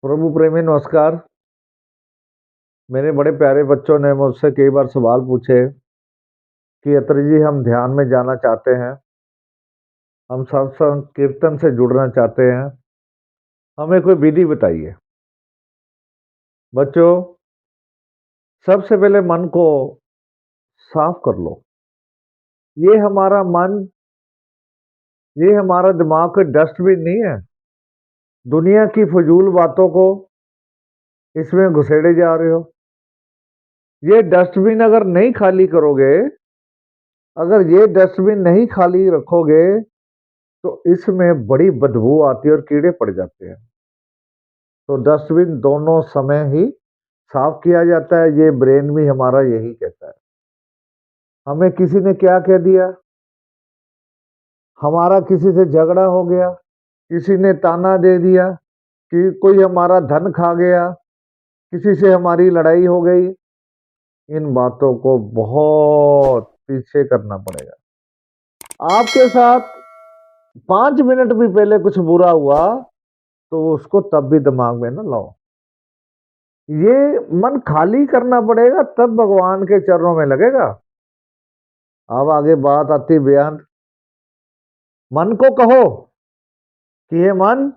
प्रभु प्रेमी नमस्कार। मेरे बड़े प्यारे बच्चों ने मुझसे कई बार सवाल पूछे कि अत्री जी हम ध्यान में जाना चाहते हैं, हम सत्संग कीर्तन से जुड़ना चाहते हैं, हमें कोई विधि बताइए। बच्चों, सबसे पहले मन को साफ कर लो। ये हमारा मन, ये हमारा दिमाग कोई डस्टबिन नहीं है। दुनिया की फजूल बातों को इसमें घुसेड़े जा रहे हो। ये डस्टबिन अगर नहीं खाली करोगे, अगर ये डस्टबिन नहीं खाली रखोगे तो इसमें बड़ी बदबू आती है और कीड़े पड़ जाते हैं। तो डस्टबिन दोनों समय ही साफ किया जाता है। ये ब्रेन भी हमारा यही कहता है। हमें किसी ने क्या कह दिया, हमारा किसी से झगड़ा हो गया, किसी ने ताना दे दिया कि कोई हमारा धन खा गया, किसी से हमारी लड़ाई हो गई, इन बातों को बहुत पीछे करना पड़ेगा। आपके साथ 5 मिनट भी पहले कुछ बुरा हुआ तो उसको तब भी दिमाग में ना लाओ। ये मन खाली करना पड़ेगा, तब भगवान के चरणों में लगेगा। अब आगे बात आती बयान। मन को कहो कि ये मन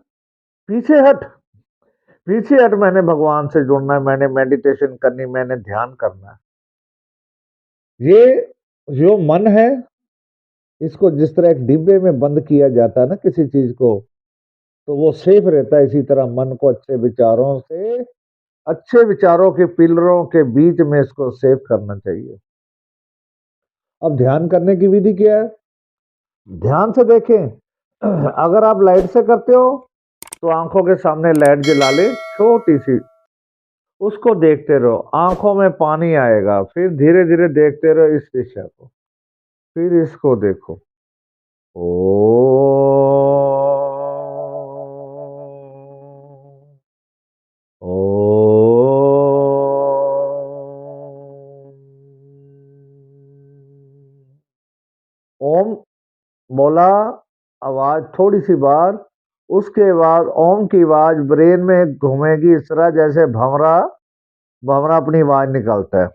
पीछे हट, पीछे हट, मैंने भगवान से जुड़ना है, मैंने मेडिटेशन करनी, मैंने ध्यान करना है। ये जो मन है, इसको जिस तरह एक डिब्बे में बंद किया जाता है ना किसी चीज को, तो वो सेफ रहता है। इसी तरह मन को अच्छे विचारों से, अच्छे विचारों के पिलरों के बीच में इसको सेफ करना चाहिए। अब ध्यान करने की विधि क्या है? ध्यान से देखें। अगर आप लाइट से करते हो तो आंखों के सामने लाइट जला ले, छोटी सी, उसको देखते रहो, आंखों में पानी आएगा, फिर धीरे धीरे देखते रहो इस दिशा को, फिर इसको देखो। ओ ओ ओम बोला, आवाज थोड़ी सी बार, उसके बाद ओम की आवाज ब्रेन में घूमेगी इस तरह जैसे भंवरा भंवरा अपनी आवाज निकालता है।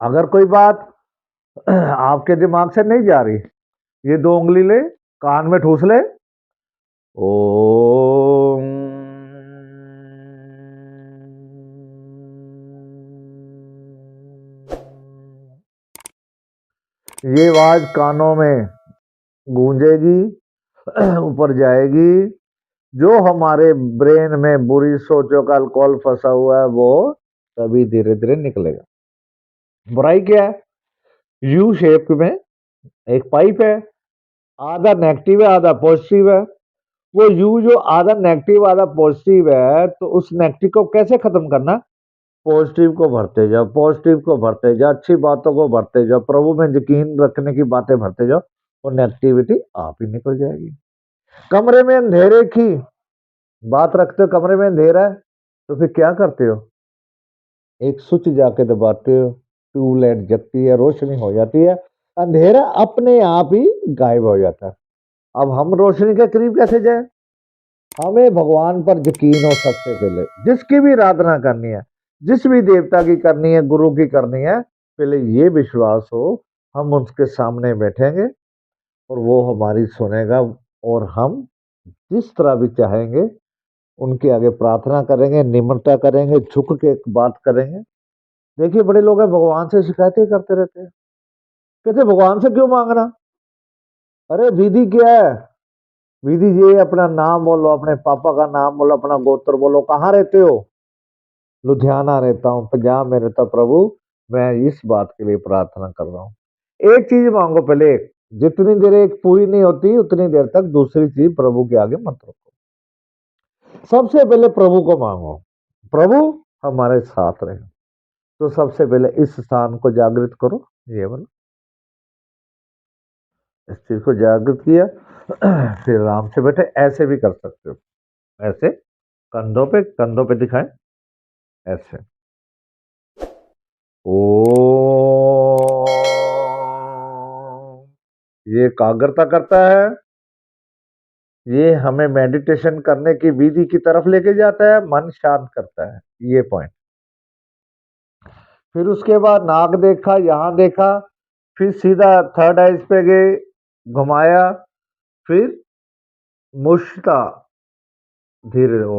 अगर कोई बात आपके दिमाग से नहीं जा रही, ये 2 उंगली ले, कान में ठूस ले, ओम। ये आवाज कानों में गूंजेगी, ऊपर जाएगी। जो हमारे ब्रेन में बुरी सोचों का अल्कोहल फंसा हुआ है वो तभी धीरे धीरे निकलेगा। बुराई क्या है? यू शेप में एक पाइप है, आधा नेगेटिव है आधा पॉजिटिव है। वो यू जो आधा नेगेटिव आधा पॉजिटिव है, तो उस नेगेटिव को कैसे खत्म करना? पॉजिटिव को भरते जाओ, पॉजिटिव को भरते जाओ, अच्छी बातों को भरते जाओ, प्रभु में यकीन रखने की बातें भरते जाओ, और नेगेटिविटी आप ही निकल जाएगी। कमरे में अंधेरे की बात रखते हो, कमरे में अंधेरा है तो फिर क्या करते हो? एक स्विच जाके दबाते हो, ट्यूबलाइट जगती है, रोशनी हो जाती है, अंधेरा अपने आप ही गायब हो जाता है। अब हम रोशनी के करीब कैसे जाए? हमें भगवान पर यकीन हो सबसे पहले। जिसकी भी आराधना करनी है, जिस भी देवता की करनी है, गुरु की करनी है, पहले ये विश्वास हो हम उसके सामने बैठेंगे और वो हमारी सुनेगा, और हम जिस तरह भी चाहेंगे उनके आगे प्रार्थना करेंगे, निम्रता करेंगे, झुक के एक बात करेंगे। देखिए बड़े लोग हैं, भगवान से शिकायतें करते रहते हैं, कहते भगवान से क्यों मांगना? अरे विधि क्या है? विधि ये, अपना नाम बोलो, अपने पापा का नाम बोलो, अपना गोत्र बोलो। कहाँ रहते हो? लुधियाना रहता हूँ, पंजाब में रहता। प्रभु मैं इस बात के लिए प्रार्थना कर रहा हूँ। एक चीज मांगो पहले, जितनी देर एक पूरी नहीं होती उतनी देर तक दूसरी चीज प्रभु के आगे मत रखो। सबसे पहले प्रभु को मांगो, प्रभु हमारे साथ रहे। तो सबसे पहले इस स्थान को जागृत करो। ये बोलो, इस चीज को जागृत किया, फिर आराम से बैठे। ऐसे भी कर सकते हो, ऐसे कंधों पे दिखाएं, ऐसे। ओ, ये एकाग्रता करता है। ये हमें मेडिटेशन करने की विधि की तरफ लेके जाता है, मन शांत करता है, ये पॉइंट। फिर उसके बाद नाक देखा, यहाँ देखा, फिर सीधा थर्ड आइज पे गए, घुमाया, फिर मुश्ता धीरे ओ,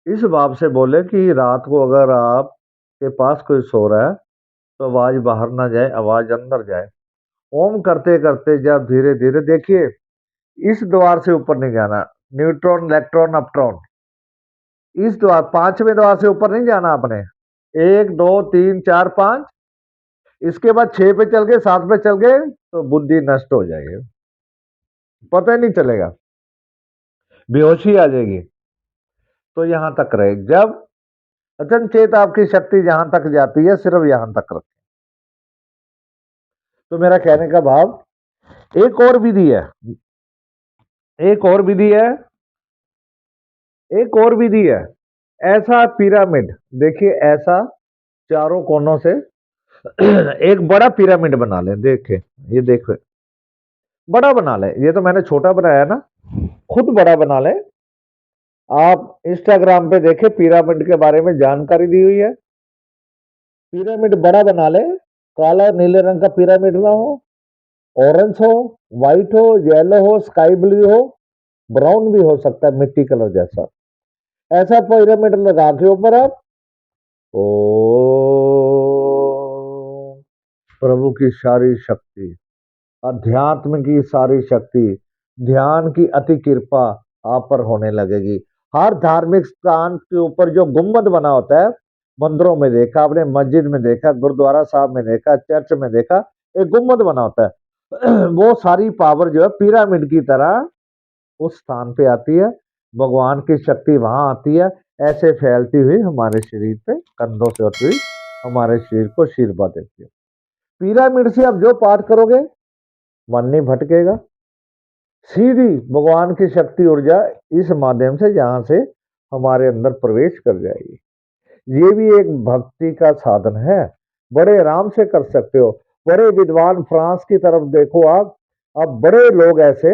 इस भाव से बोले कि रात को अगर आप के पास कोई सो रहा है तो आवाज बाहर ना जाए, आवाज अंदर जाए। ओम करते करते जब धीरे धीरे देखिए, इस द्वार से ऊपर नहीं जाना, न्यूट्रॉन इलेक्ट्रॉन अपट्रॉन, इस द्वार पांचवें द्वार से ऊपर नहीं जाना आपने। 1 2 3 4 5, इसके बाद 6 पे चल गए, 7 पे चल गए तो बुद्धि नष्ट हो जाएगी, पता ही नहीं चलेगा, बेहोशी आ जाएगी। तो यहां तक रहे, जब अचनचेत आपकी शक्ति जहां तक जाती है सिर्फ यहां तक रखे। तो मेरा कहने का भाव, एक और विधि है, एक और विधि है, एक और विधि है। ऐसा पिरामिड देखिए, ऐसा चारों कोनों से एक बड़ा पिरामिड बना ले, देखे ये देखो, बड़ा बना ले, ये तो मैंने छोटा बनाया ना, खुद बड़ा बना ले। आप इंस्टाग्राम पे देखे, पिरामिड के बारे में जानकारी दी हुई है। पिरामिड बड़ा बना ले, काला नीले रंग का पिरामिड ना हो, ऑरेंज हो, व्हाइट हो, येलो हो, स्काई ब्लू हो, ब्राउन भी हो सकता है, मिट्टी कलर जैसा। ऐसा पिरामिड लगा के ऊपर आप ओ प्रभु की सारी शक्ति, अध्यात्म की सारी शक्ति, ध्यान की अति कृपा आप पर होने लगेगी। हर धार्मिक स्थान के ऊपर जो गुम्बद बना होता है, मंदिरों में देखा आपने, मस्जिद में देखा, गुरुद्वारा साहब में देखा, चर्च में देखा, एक गुम्बद बना होता है। वो सारी पावर जो है पिरामिड की तरह उस स्थान पे आती है, भगवान की शक्ति वहां आती है, ऐसे फैलती हुई हमारे शरीर पे, कंधों से होती हुई हमारे शरीर को आशीर्वाद देती है। पिरामिड से आप जो पाठ करोगे, मन नहीं भटकेगा, सीधी भगवान की शक्ति ऊर्जा इस माध्यम से यहां से हमारे अंदर प्रवेश कर जाएगी। ये भी एक भक्ति का साधन है, बड़े आराम से कर सकते हो। बड़े विद्वान फ्रांस की तरफ देखो आप, अब बड़े लोग ऐसे,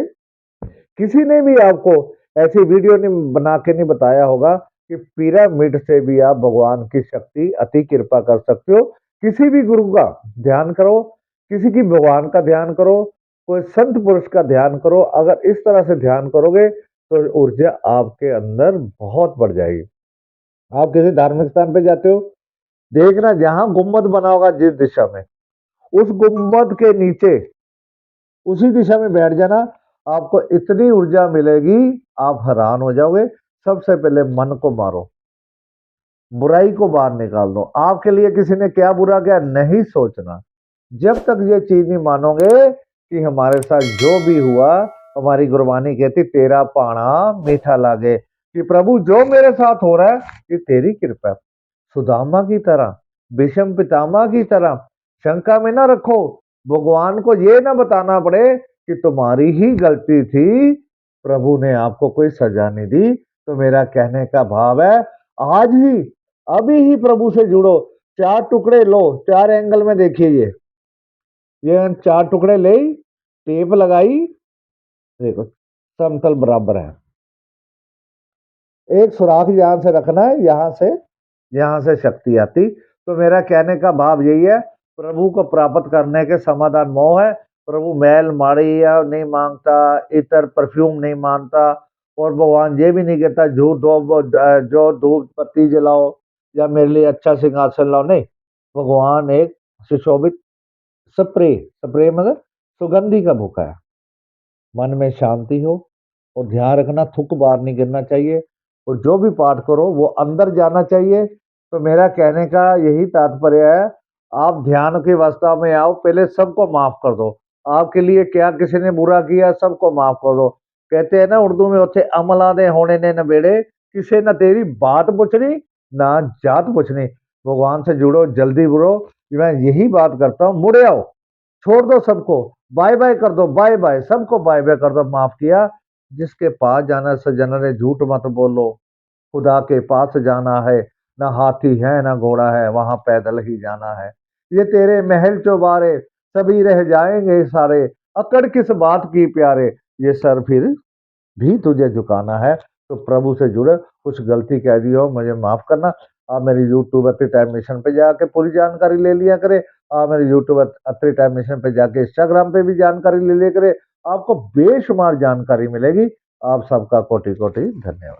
किसी ने भी आपको ऐसी वीडियो नहीं बना के नहीं बताया होगा कि पिरामिड से भी आप भगवान की शक्ति अति कृपा कर सकते हो। किसी भी गुरु का ध्यान करो, किसी की भगवान का ध्यान करो, कोई संत पुरुष का ध्यान करो, अगर इस तरह से ध्यान करोगे तो ऊर्जा आपके अंदर बहुत बढ़ जाएगी। आप किसी धार्मिक स्थान पे जाते हो, देखना जहां गुम्बद बना होगा जिस दिशा में, उस गुम्बद के नीचे उसी दिशा में बैठ जाना, आपको इतनी ऊर्जा मिलेगी, आप हैरान हो जाओगे। सबसे पहले मन को मारो, बुराई को बाहर निकाल दो। आपके लिए किसी ने क्या बुरा किया नहीं सोचना। जब तक ये चीज नहीं मानोगे कि हमारे साथ जो भी हुआ, हमारी गुरबानी कहती तेरा पाना मीठा लागे, कि प्रभु जो मेरे साथ हो रहा है ये तेरी कृपा है। सुदामा की तरह, भीष्म पितामह की तरह शंका में ना रखो, भगवान को ये ना बताना पड़े कि तुम्हारी ही गलती थी, प्रभु ने आपको कोई सजा नहीं दी। तो मेरा कहने का भाव है, आज ही अभी ही प्रभु से जुड़ो। 4 टुकड़े लो, 4 एंगल में देखिए, ये 4 टुकड़े ले, टेप लगाई, देखो समतल बराबर है। एक सुराख यहां से रखना है, यहां से शक्ति आती। तो मेरा कहने का भाव यही है, प्रभु को प्राप्त करने के समाधान मोह है। प्रभु मैल माड़ी या नहीं मांगता, इतर परफ्यूम नहीं मानता, और भगवान ये भी नहीं कहता जो धूप पत्ती जलाओ या मेरे लिए अच्छा सिंहासन लाओ, नहीं। भगवान एक सुशोभित स्प्रे, स्प्रे मतलब सुगंधी का भूखा है। मन में शांति हो, और ध्यान रखना थूक बाहर नहीं गिरना चाहिए, और जो भी पाठ करो वो अंदर जाना चाहिए। तो मेरा कहने का यही तात्पर्य है, आप ध्यान की अवस्था में आओ, पहले सबको माफ कर दो। आपके लिए क्या किसी ने बुरा किया, सबको माफ कर दो। कहते हैं ना उर्दू में, उसे अमला दे होने ने न बेड़े, किसे न तेरी बात पूछनी ना जात पूछनी। भगवान से जुड़ो, जल्दी जुड़ो, मैं यही बात करता हूँ, मुड़े आओ, छोड़ दो सबको, बाय बाय कर दो, बाय बाय, सबको बाय बाय कर दो, माफ किया। जिसके पास जाना सज्जन ने झूठ मत बोलो, खुदा के पास जाना है, ना हाथी है ना घोड़ा है, वहां पैदल ही जाना है। ये तेरे महल चौबारे सभी रह जाएंगे सारे, अकड़ किस बात की प्यारे, ये सर फिर भी तुझे झुकाना है। तो प्रभु से जुड़े, कुछ गलती कह दी हो मुझे माफ करना। आप मेरी यूट्यूब अति टाइम मिशन पे जाके पूरी जानकारी ले लिया करे। आप मेरी यूट्यूब अति टाइम मिशन पे जाके इंस्टाग्राम पे भी जानकारी ले लिया करे। आपको बेशुमार जानकारी मिलेगी। आप सबका कोटि कोटि धन्यवाद।